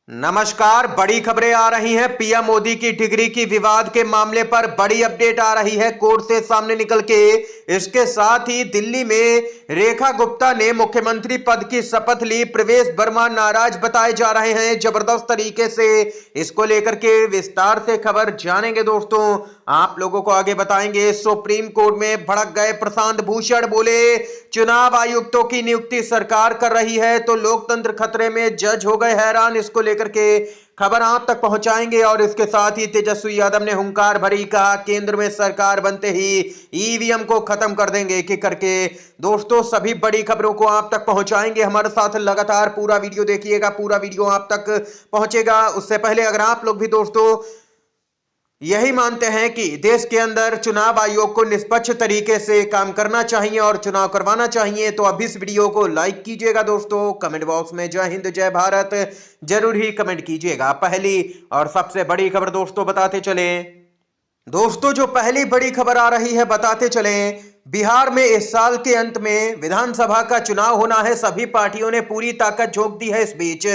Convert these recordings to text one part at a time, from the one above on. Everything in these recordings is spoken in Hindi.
नमस्कार। बड़ी खबरें आ रही हैं। पीएम मोदी की डिग्री की विवाद के मामले पर बड़ी अपडेट आ रही है कोर्ट से सामने निकल के। इसके साथ ही दिल्ली में रेखा गुप्ता ने मुख्यमंत्री पद की शपथ ली। प्रवेश वर्मा नाराज बताए जा रहे हैं जबरदस्त तरीके से। इसको लेकर के विस्तार से खबर जानेंगे दोस्तों, आप लोगों को आगे बताएंगे। सुप्रीम कोर्ट में भड़क गए प्रशांत भूषण, बोले चुनाव आयुक्तों की नियुक्ति सरकार कर रही है तो लोकतंत्र खतरे में, जज हो गए हैरान। इसको लेकर के खबर आप तक पहुंचाएंगे। और इसके साथ ही तेजस्वी यादव ने हुंकार भरी, कहा केंद्र में सरकार बनते ही ईवीएम को खत्म कर देंगे कि करके। दोस्तों सभी बड़ी खबरों को आप तक पहुंचाएंगे। हमारे साथ लगातार पूरा वीडियो देखिएगा, पूरा वीडियो आप तक पहुंचेगा। उससे पहले अगर आप लोग भी दोस्तों यही मानते हैं कि देश के अंदर चुनाव आयोग को निष्पक्ष तरीके से काम करना चाहिए और चुनाव करवाना चाहिए, तो अब इस वीडियो को लाइक कीजिएगा दोस्तों। कमेंट बॉक्स में जय हिंद जय भारत जरूर ही कमेंट कीजिएगा। पहली और सबसे बड़ी खबर दोस्तों बताते चले। दोस्तों जो पहली बड़ी खबर आ रही है बताते चलें, बिहार में इस साल के अंत में विधानसभा का चुनाव होना है। सभी पार्टियों ने पूरी ताकत झोंक दी है। इस बीच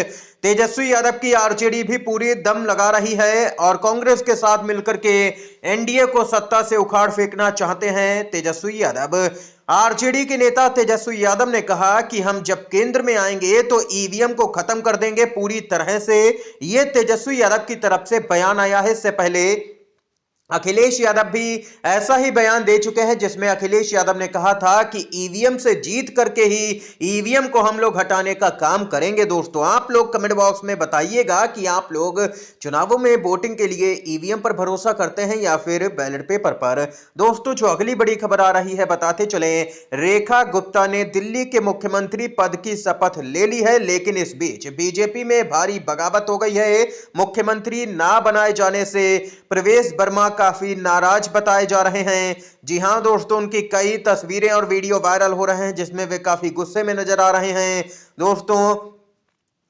तेजस्वी यादव की आरजेडी भी पूरी दम लगा रही है और कांग्रेस के साथ मिलकर के एनडीए को सत्ता से उखाड़ फेंकना चाहते हैं तेजस्वी यादव। आरजेडी के नेता तेजस्वी यादव ने कहा कि हम जब केंद्र में आएंगे तो ईवीएम को खत्म कर देंगे पूरी तरह से। यह तेजस्वी यादव की तरफ से बयान आया है। इससे पहले अखिलेश यादव भी ऐसा ही बयान दे चुके हैं, जिसमें अखिलेश यादव ने कहा था कि ईवीएम से जीत करके ही ईवीएम को हम लोग हटाने का काम करेंगे। दोस्तों आप लोग कमेंट बॉक्स में बताइएगा कि आप लोग चुनावों में वोटिंग के लिए ईवीएम पर भरोसा करते हैं या फिर बैलेट पेपर पर। दोस्तों जो अगली बड़ी खबर आ रही है बताते चलें, रेखा गुप्ता ने दिल्ली के मुख्यमंत्री पद की शपथ ले ली है, लेकिन इस बीच बीजेपी में भारी बगावत हो गई है। मुख्यमंत्री ना बनाए जाने से प्रवेश वर्मा काफी नाराज बताए जा रहे हैं। जी हां दोस्तों, उनकी कई तस्वीरें और वीडियो वायरल हो रहे हैं जिसमें वे काफी गुस्से में नजर आ रहे हैं। दोस्तों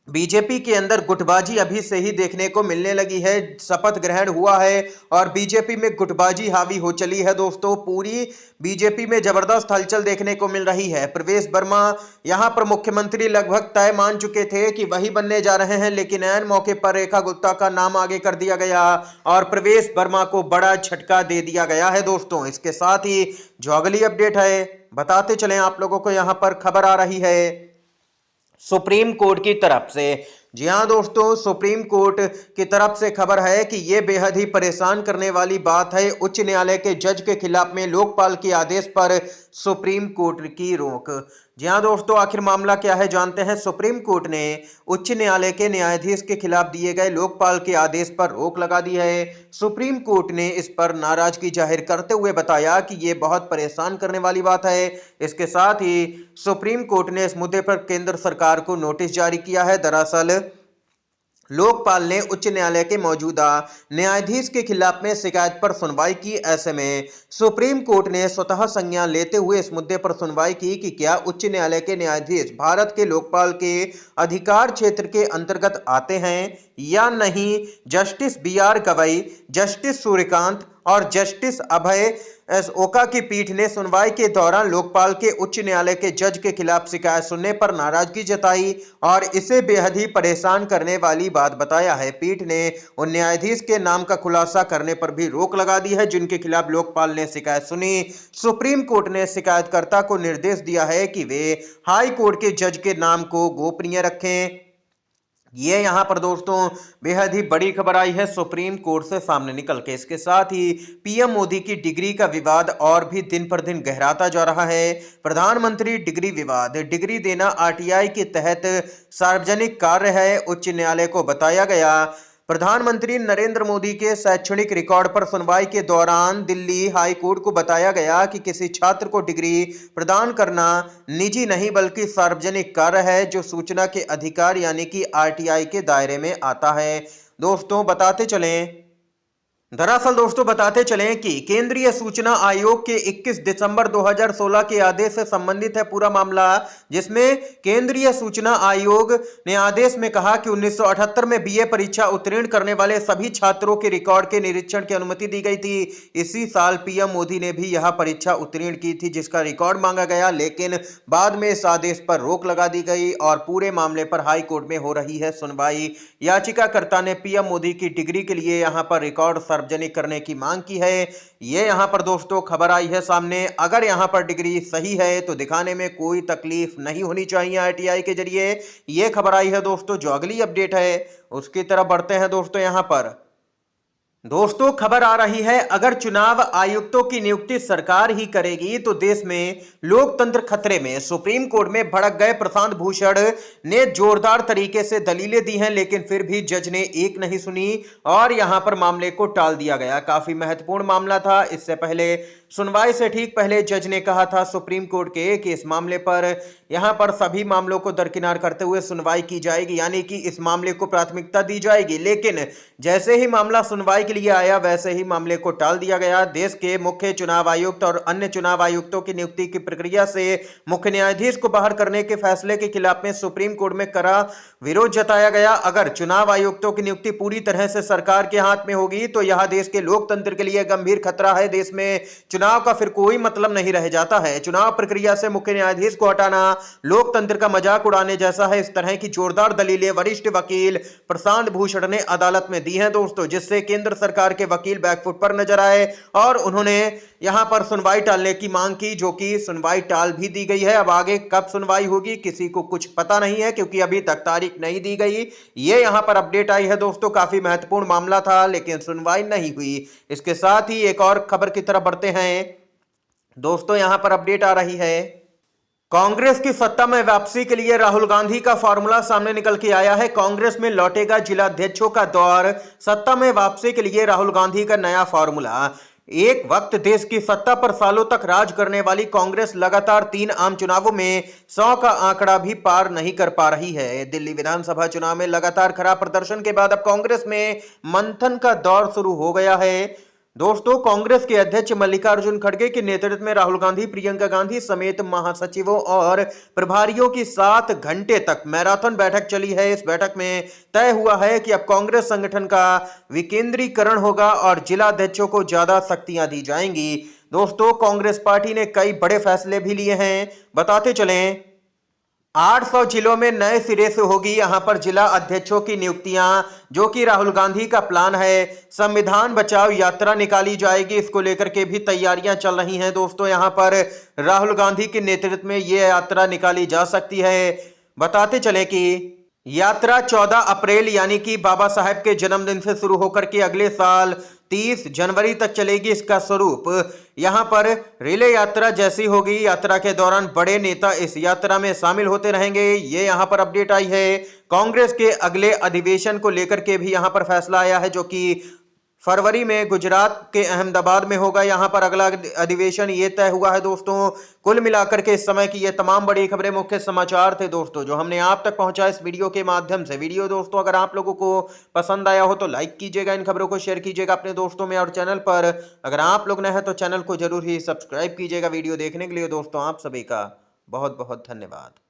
बीजेपी के अंदर गुटबाजी अभी से ही देखने को मिलने लगी है। शपथ ग्रहण हुआ है और बीजेपी में गुटबाजी हावी हो चली है। दोस्तों पूरी बीजेपी में जबरदस्त हलचल देखने को मिल रही है। प्रवेश वर्मा यहां पर मुख्यमंत्री लगभग तय मान चुके थे कि वही बनने जा रहे हैं, लेकिन ऐन मौके पर रेखा गुप्ता का नाम आगे कर दिया गया और प्रवेश वर्मा को बड़ा झटका दे दिया गया है। दोस्तों इसके साथ ही जो अगली अपडेट है बताते चलें आप लोगों को, यहां पर खबर आ रही है सुप्रीम कोर्ट की तरफ से। जी हां दोस्तों, सुप्रीम कोर्ट की तरफ से खबर है कि यह बेहद ही परेशान करने वाली बात है। उच्च न्यायालय के जज के खिलाफ में लोकपाल के आदेश पर सुप्रीम कोर्ट की रोक। जी हां दोस्तों, आखिर मामला क्या है जानते हैं। सुप्रीम कोर्ट ने उच्च न्यायालय के न्यायाधीश के खिलाफ दिए गए लोकपाल के आदेश पर रोक लगा दी है। सुप्रीम कोर्ट ने इस पर नाराजगी जाहिर करते हुए बताया कि यह बहुत परेशान करने वाली बात है। इसके साथ ही सुप्रीम कोर्ट ने इस मुद्दे पर केंद्र सरकार को नोटिस जारी किया है। दरअसल लोकपाल ने उच्च न्यायालय के मौजूदा न्यायाधीश के खिलाफ में शिकायत पर सुनवाई की। ऐसे में सुप्रीम कोर्ट ने स्वतः संज्ञान लेते हुए इस मुद्दे पर सुनवाई की कि क्या उच्च न्यायालय के न्यायाधीश भारत के लोकपाल के अधिकार क्षेत्र के अंतर्गत आते हैं या नहीं। Justice B R. Gavai, justice Suryakant और जस्टिस अभय एस ओका की पीठ ने सुनवाई के दौरान लोकपाल के उच्च न्यायालय के जज के खिलाफ शिकायत सुनने पर नाराजगी जताई और इसे बेहद ही परेशान करने वाली बात बताया है। पीठ ने उन न्यायाधीश के नाम का खुलासा करने पर भी रोक लगा दी है जिनके खिलाफ लोकपाल ने शिकायत सुनी। सुप्रीम कोर्ट ने शिकायतकर्ता को निर्देश दिया है कि वे हाई कोर्ट के जज के नाम को गोपनीय रखें। ये यहां पर दोस्तों बेहद ही बड़ी खबर आई है सुप्रीम कोर्ट से सामने निकल के। इसके साथ ही पीएम मोदी की डिग्री का विवाद और भी दिन पर दिन गहराता जा रहा है। प्रधानमंत्री डिग्री विवाद, डिग्री देना आरटीआई के तहत सार्वजनिक कार्य है, उच्च न्यायालय को बताया गया। प्रधानमंत्री नरेंद्र मोदी के शैक्षणिक रिकॉर्ड पर सुनवाई के दौरान दिल्ली हाई कोर्ट को बताया गया कि किसी छात्र को डिग्री प्रदान करना निजी नहीं बल्कि सार्वजनिक कार्य है जो सूचना के अधिकार यानी कि आरटीआई के दायरे में आता है। दोस्तों बताते चलें, दरअसल दोस्तों बताते चलें कि केंद्रीय सूचना आयोग के 21 दिसंबर 2016 के आदेश से संबंधित है पूरा मामला, जिसमें केंद्रीय सूचना आयोग ने आदेश में कहा कि 1978 में बीए परीक्षा उत्तीर्ण करने वाले सभी छात्रों के रिकॉर्ड के निरीक्षण की अनुमति दी गई थी। इसी साल पीएम मोदी ने भी यह परीक्षा उत्तीर्ण की थी, जिसका रिकॉर्ड मांगा गया, लेकिन बाद में इस आदेश पर रोक लगा दी गई और पूरे मामले पर हाई कोर्ट में हो रही है सुनवाई। याचिकाकर्ता ने पीएम मोदी की डिग्री के लिए यहां पर रिकॉर्ड सार्वजनिक करने की मांग की है। ये यहां पर दोस्तों खबर आई है सामने। अगर यहां पर डिग्री सही है तो दिखाने में कोई तकलीफ नहीं होनी चाहिए आरटीआई के जरिए। ये खबर आई है दोस्तों। जो अगली अपडेट है उसकी तरफ बढ़ते हैं दोस्तों। यहां पर दोस्तों खबर आ रही है, अगर चुनाव आयुक्तों की नियुक्ति सरकार ही करेगी तो देश में लोकतंत्र खतरे में। सुप्रीम कोर्ट में भड़क गए प्रशांत भूषण ने जोरदार तरीके से दलीलें दी हैं, लेकिन फिर भी जज ने एक नहीं सुनी और यहां पर मामले को टाल दिया गया। काफी महत्वपूर्ण मामला था। इससे पहले सुनवाई से ठीक पहले जज ने कहा था सुप्रीम कोर्ट के कि इस मामले पर यहां पर सभी मामलों को दरकिनार करते हुए सुनवाई की जाएगी, यानी कि इस मामले को प्राथमिकता दी जाएगी। लेकिन जैसे ही मामला सुनवाई के लिए आया वैसे ही मामले को टाल दिया गया। देश के मुख्य चुनाव आयुक्त और अन्य चुनाव आयुक्तों की नियुक्ति की प्रक्रिया से मुख्य न्यायाधीश को बाहर करने के फैसले के खिलाफ में सुप्रीम कोर्ट में कड़ा विरोध जताया गया। अगर चुनाव आयुक्तों की नियुक्ति पूरी तरह से सरकार के हाथ में होगी तो यह देश के लोकतंत्र के लिए गंभीर खतरा है। देश में चुनाव का फिर कोई मतलब नहीं रह जाता है। चुनाव प्रक्रिया से मुख्य न्यायाधीश को हटाना लोकतंत्र का मजाक उड़ाने जैसा है। इस तरह की जोरदार दलीलें वरिष्ठ वकील प्रशांत भूषण ने अदालत में दी हैं दोस्तों, जिससे केंद्र सरकार के वकील बैकफुट पर नजर आए और उन्होंने यहां पर सुनवाई टालने की मांग की, जो कि सुनवाई टाल भी दी गई है। अब आगे कब सुनवाई होगी किसी को कुछ पता नहीं है, क्योंकि अभी तक तारीख नहीं दी गई। ये यहां पर अपडेट आई है दोस्तों। काफी महत्वपूर्ण मामला था लेकिन सुनवाई नहीं हुई। इसके साथ ही एक और खबर की तरफ बढ़ते हैं दोस्तों। यहां पर अपडेट आ रही है, कांग्रेस की सत्ता में वापसी के लिए राहुल गांधी का फॉर्मूला सामने निकल के आया है। कांग्रेस में लौटेगा जिला अध्यक्षों का दौर। सत्ता में वापसी के लिए राहुल गांधी का नया फॉर्मूला। एक वक्त देश की सत्ता पर सालों तक राज करने वाली कांग्रेस लगातार 3 आम चुनावों में 100 का आंकड़ा भी पार नहीं कर पा रही है। दिल्ली विधानसभा चुनाव में लगातार खराब प्रदर्शन के बाद अब कांग्रेस में मंथन का दौर शुरू हो गया है दोस्तों। कांग्रेस के अध्यक्ष मल्लिकार्जुन खड़गे के नेतृत्व में राहुल गांधी, प्रियंका गांधी समेत महासचिवों और प्रभारियों की 7 घंटे तक मैराथन बैठक चली है। इस बैठक में तय हुआ है कि अब कांग्रेस संगठन का विकेंद्रीकरण होगा और जिला अध्यक्षों को ज्यादा शक्तियां दी जाएंगी। दोस्तों कांग्रेस पार्टी ने कई बड़े फैसले भी लिए हैं, बताते चलें। 800 जिलों में नए सिरे से होगी यहां पर जिला अध्यक्षों की नियुक्तियां, जो कि राहुल गांधी का प्लान है। संविधान बचाओ यात्रा निकाली जाएगी, इसको लेकर के भी तैयारियां चल रही हैं दोस्तों। यहां पर राहुल गांधी के नेतृत्व में यह यात्रा निकाली जा सकती है। बताते चलें कि यात्रा 14 अप्रैल यानी कि बाबा साहेब के जन्मदिन से शुरू होकर के अगले साल 30 जनवरी तक चलेगी। इसका स्वरूप यहां पर रिले यात्रा जैसी होगी। यात्रा के दौरान बड़े नेता इस यात्रा में शामिल होते रहेंगे। ये यहां पर अपडेट आई है। कांग्रेस के अगले अधिवेशन को लेकर के भी यहां पर फैसला आया है, जो कि फरवरी में गुजरात के अहमदाबाद में होगा। यहां पर अगला अधिवेशन ये तय हुआ है दोस्तों। कुल मिलाकर के इस समय की ये तमाम बड़ी खबरें, मुख्य समाचार थे दोस्तों, जो हमने आप तक पहुंचा इस वीडियो के माध्यम से। वीडियो दोस्तों अगर आप लोगों को पसंद आया हो तो लाइक कीजिएगा, इन खबरों को शेयर कीजिएगा अपने दोस्तों में, और चैनल पर अगर आप लोग नए हैं तो चैनल को जरूर ही सब्सक्राइब कीजिएगा। वीडियो देखने के लिए दोस्तों आप सभी का बहुत बहुत धन्यवाद।